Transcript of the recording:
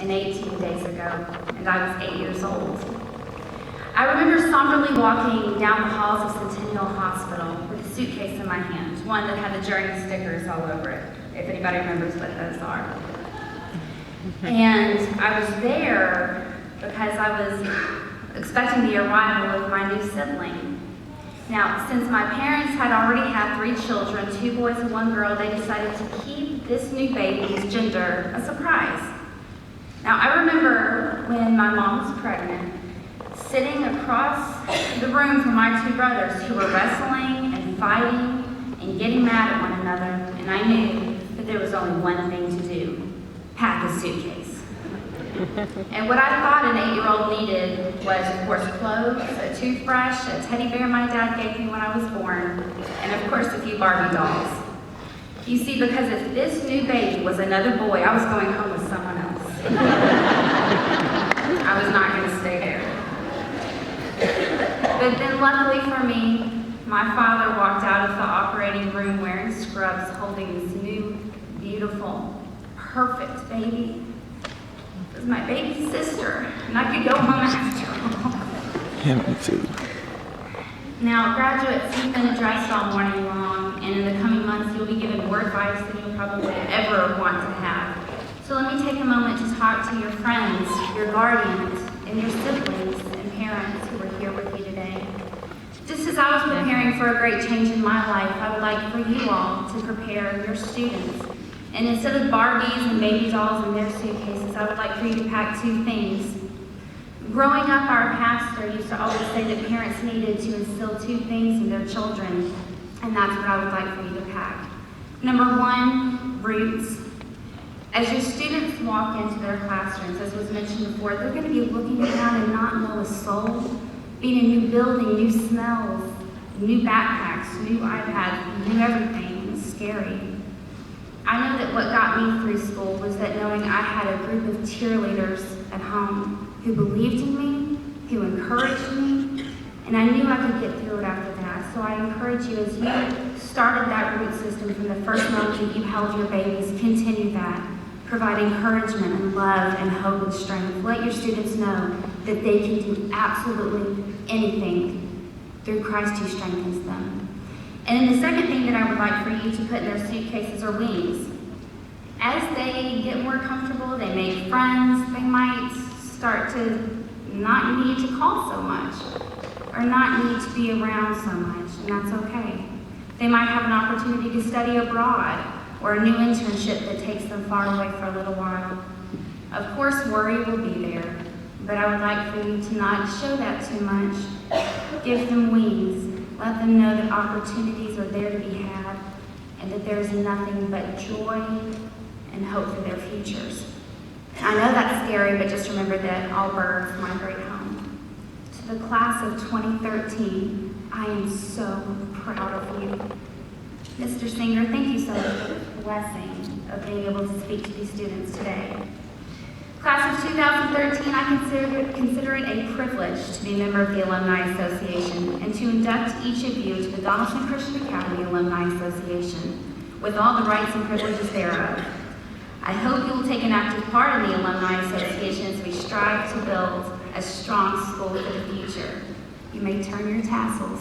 and 18 days ago, and I was 8 years old. I remember somberly walking down the halls of Centennial Hospital with a suitcase in my hand, one that had the Journey stickers all over it, if anybody remembers what those are. And I was there because I was expecting the arrival of my new sibling. Now, since my parents had already had 3 children, 2 boys and 1 girl, they decided to keep this new baby's gender a surprise. Now, I remember when my mom was pregnant, sitting across the room from my 2 brothers who were wrestling and fighting and getting mad at one another, and I knew that there was only one thing to do: pack a suitcase. And what I thought an 8-year-old needed was, of course, clothes, a toothbrush, a teddy bear my dad gave me when I was born, and of course a few Barbie dolls. You see, because if this new baby was another boy, I was going home with someone else. I was not going to stay there. But then luckily for me, my father walked out of the operating room wearing scrubs, holding this new, beautiful, perfect baby. It was my baby sister, and I could go home after all. Yeah, me too. Now, graduates, you've been addressed all morning long, and in the coming months, you'll be given more advice than you'll probably ever want to have. So let me take a moment to talk to your friends, your guardians, and your siblings and parents who are here with you today. Just as I was preparing for a great change in my life, I would like for you all to prepare your students. And instead of Barbies and baby dolls in their suitcases, I would like for you to pack 2 things. Growing up, our pastor used to always say that parents needed to instill 2 things in their children, and that's what I would like for you to pack. Number 1, roots. As your students walk into their classrooms, as was mentioned before, they're going to be looking around and not know a soul, being in a new building, new smells, new backpacks, new iPads, new everything. It's scary. I know that what got me through school was that knowing I had a group of cheerleaders at home who believed in me, who encouraged me, and I knew I could get through it after that. So I encourage you, as you started that root system from the first moment that you held your babies, continue that. Provide encouragement and love and hope and strength. Let your students know that they can do absolutely anything through Christ who strengthens them. And then the second thing that I would like for you to put in their suitcases are wings. As they get more comfortable, they make friends, they might start to not need to call so much or not need to be around so much, and that's okay. They might have an opportunity to study abroad or a new internship that takes them far away for a little while. Of course, worry will be there, but I would like for you to not show that too much. Give them wings. Let them know that opportunities are there to be had and that there's nothing but joy and hope for their futures. I know that's scary, but just remember that all birds migrate home. To the class of 2013, I am so proud of you. Mr. Singer, thank you so much for the blessing of being able to speak to these students today. Class of 2013, I consider it a privilege to be a member of the Alumni Association and to induct each of you to the Donaldson Christian Academy Alumni Association with all the rights and privileges thereof. I hope you will take an active part in the Alumni Association as we strive to build a strong school for the future. You may turn your tassels.